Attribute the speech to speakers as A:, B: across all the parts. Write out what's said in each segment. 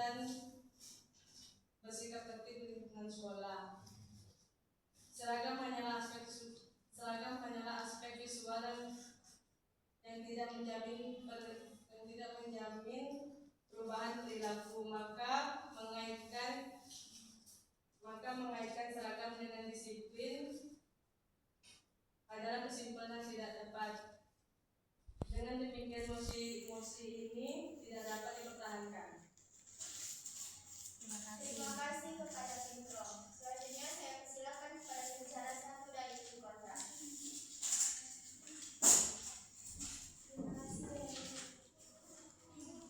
A: dan bersikap tertib di lingkungan sekolah. Seragam hanyalah aspek visual yang tidak menjamin perubahan perilaku, maka mengaitkan seragam dengan disiplin adalah kesimpulan yang tidak tepat. Dengan demikian mosi ini tidak dapat dipertahankan.
B: Terima kasih kepada Pintro. Selanjutnya saya persilakan kepada pembicara satu dari tim kontra.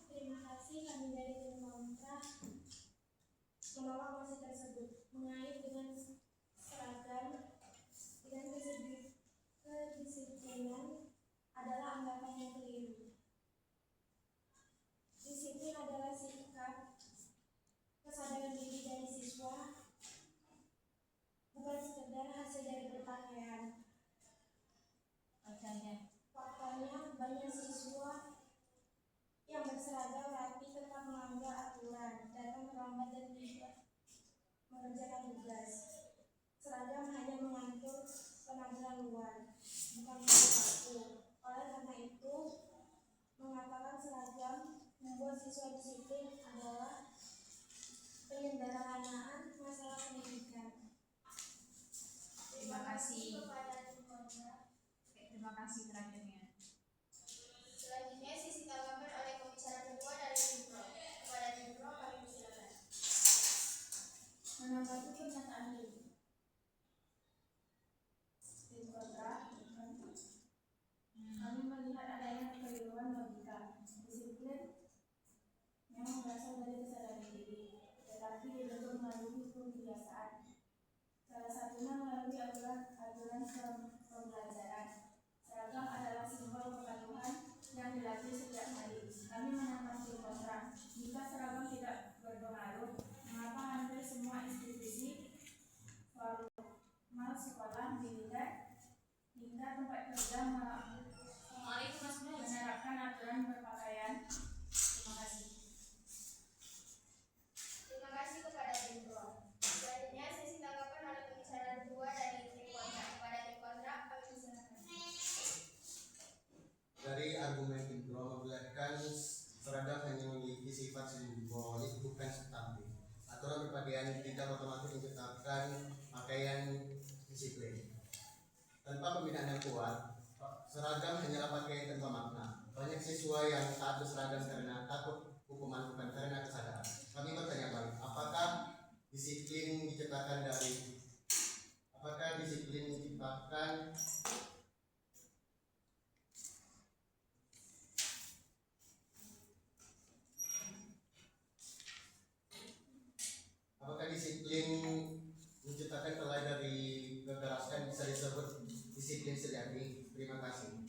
C: Terima kasih kami dari tim kontra menolak mosi tersebut. Mengait dengan seragam dan kedisiplinan adalah anggapan yang keliru. Disiplin adalah sikap kesadaran diri dari siswa, bukan sekedar hasil dari berpakaian. Faktanya banyak siswa yang berseragam rapi tetap melanggar aturan, datang terlambat dan tidak mengerjakan tugas. Seragam hanya mengatur penampilan luar, bukan perilaku. Oleh karena itu, mengatakan seragam membuat siswa disiplin adalah penyederhanaan masalah pendidikan.
B: Terima kasih
C: kepada tim kontra.
B: Terima kasih terakhirnya.
C: Selanjutnya sisi tanggapan oleh pembicara kedua dari tim pro. Kepada tim pro kami persilakan.
D: Menanggapi pernyataan ini, tim kontra, kami melihat adanya kekeliruan logika. Disiplin memang berasal dari kesadaran diri, tetapi dibentuk melalui kebiasaan. Salah satunya melalui aturan pembelajaran. Seragam adalah simbol kepatuhan yang dilatih setiap hari. Kami menanggapi tim kontra. Jika seragam tidak berpengaruh, mengapa hampir semua institusi formal sekolah, militer, hingga tempat kerja menerapkan aturan berpakaian? Terima kasih.
C: Terima kasih kepada tim pro. Selanjutnya sesi tanggapan oleh pembicara kedua dari tim kontra. Kepada tim kontra kami persilakan.
E: Dari argumen tim pro memperlihatkan seragam hanya memiliki sifat simbolik bukan substantif. Aturan berpakaian tidak otomatis menciptakan pakaian disiplin. Tanpa pembinaan yang kuat, seragam hanyalah pakaian tanpa makna. Banyak siswa yang taat berseragam karena takut hukuman, bukan karena kesadaran. Kami bertanya balik, apakah disiplin diciptakan mulai dari kekerasan bisa disebut disiplin sejati? Terima kasih.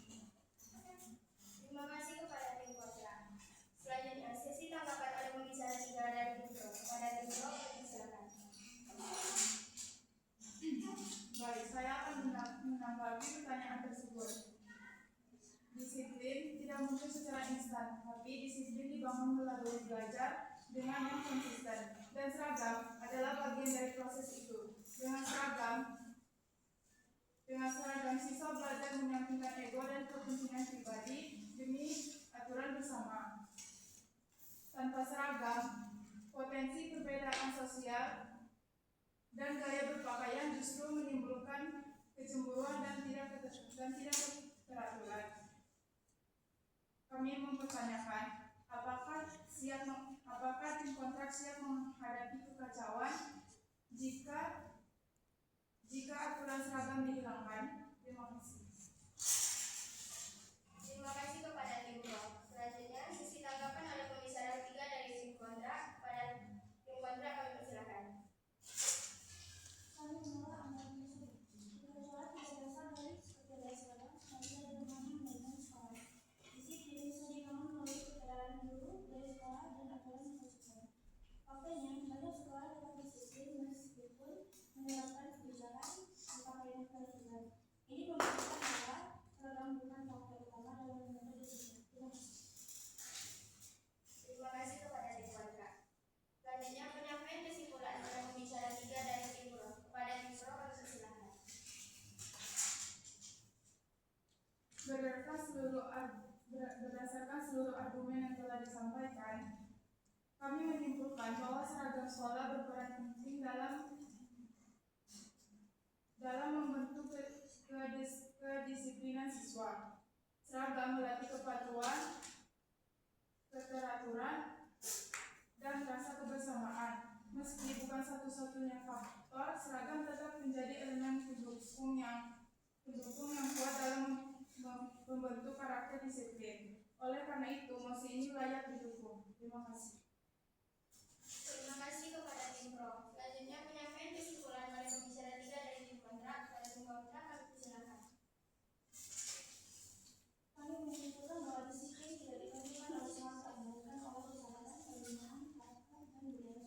C: Terima kasih kepada tim kontra. Selanjutnya sesi tanggapan oleh pembicara tiga dari tim pro. Kepada tim pro kami silakan.
D: Baik, saya akan menanggapi pertanyaan tersebut. Disiplin tidak muncul secara instan, tapi disiplin dibangun melalui belajar dengan yang konsisten. Dan seragam adalah bagian dari proses itu. Dengan seragam siswa belajar menyampingkan ego dan kepentingan pribadi demi aturan bersama. Tanpa seragam, potensi perbedaan sosial dan gaya berpakaian justru menimbulkan kecemburuan dan tidak teraturan. Kami mempertanyakan, apakah tim kontrak siap menghadapi kekacauan jika aturan seragam dihilangkan? Terima kasih.
C: Terima kasih kepada tim pro. Selanjutnya sesi tanggapan oleh pembicara tiga dari tim kontra. Kepada tim kontra kami persilakan.
F: Kami menolak anggaran tersebut. Bersuara tidak berasal dari seragam, tapi dari berbagai manajemen sekolah. Disiplin bisa dibangun melalui kesadaran guru dari sekolah dan aturan yang konsisten. Faktanya, banyak sekolah tetap disiplin meskipun menerapkan kebijakan berpakaian fleksibel. Ini membuktikan
D: Berdasarkan seluruh argumen yang telah disampaikan, kami menyimpulkan bahwa seragam sekolah berperan penting dalam membentuk kedisiplinan siswa. Seragam melatih kepatuhan, keteraturan, dan rasa kebersamaan. Meski bukan satu-satunya faktor, seragam tetap menjadi elemen pendukung yang kuat dalam membentuk karakter disiplin. Oleh karena itu, mosi ini layak didukung. Terima kasih.
B: Terima kasih kepada tim pro. Selanjutnya penyampaian kesimpulan oleh pembicara 3 dari tim kontra. Pada tim kontra kami persilakan.
F: Kami menyimpulkan bahwa disiplin tidak ditentukan oleh semata, melainkan oleh kesadaran, pembinaan, karakter, dan budaya.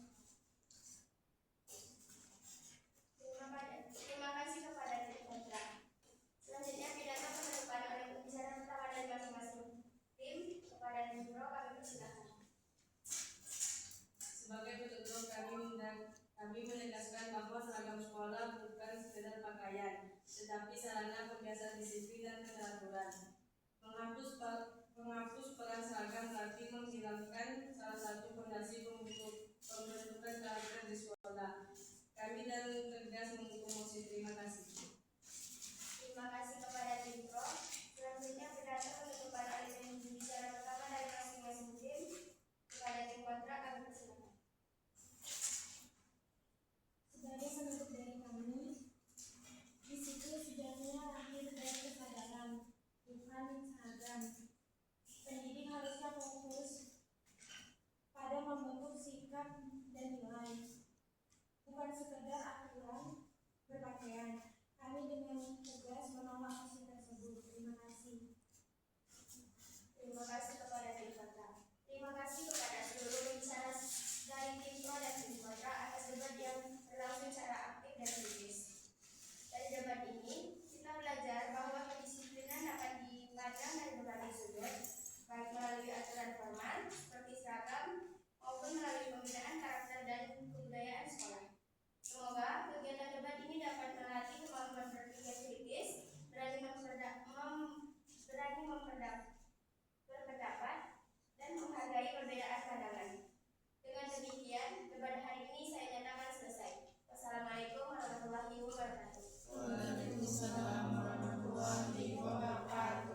B: Terima kasih kepada tim kontra. Selanjutnya pidato penutupan oleh pembicara pertama dari masing-masing tim. Kepada tim pro kami persilakan.
A: Sebagai penutup kami menegaskan bahwa seragam sekolah bukan sekedar pakaian, tetapi sarana penghiasan disiplin dan keteraturan. Menghapus peran seragam berarti menghilangkan salah satu fondasi pembentukan karakter di sekolah. Kami dan tegas mendukung mosi. Terima kasih.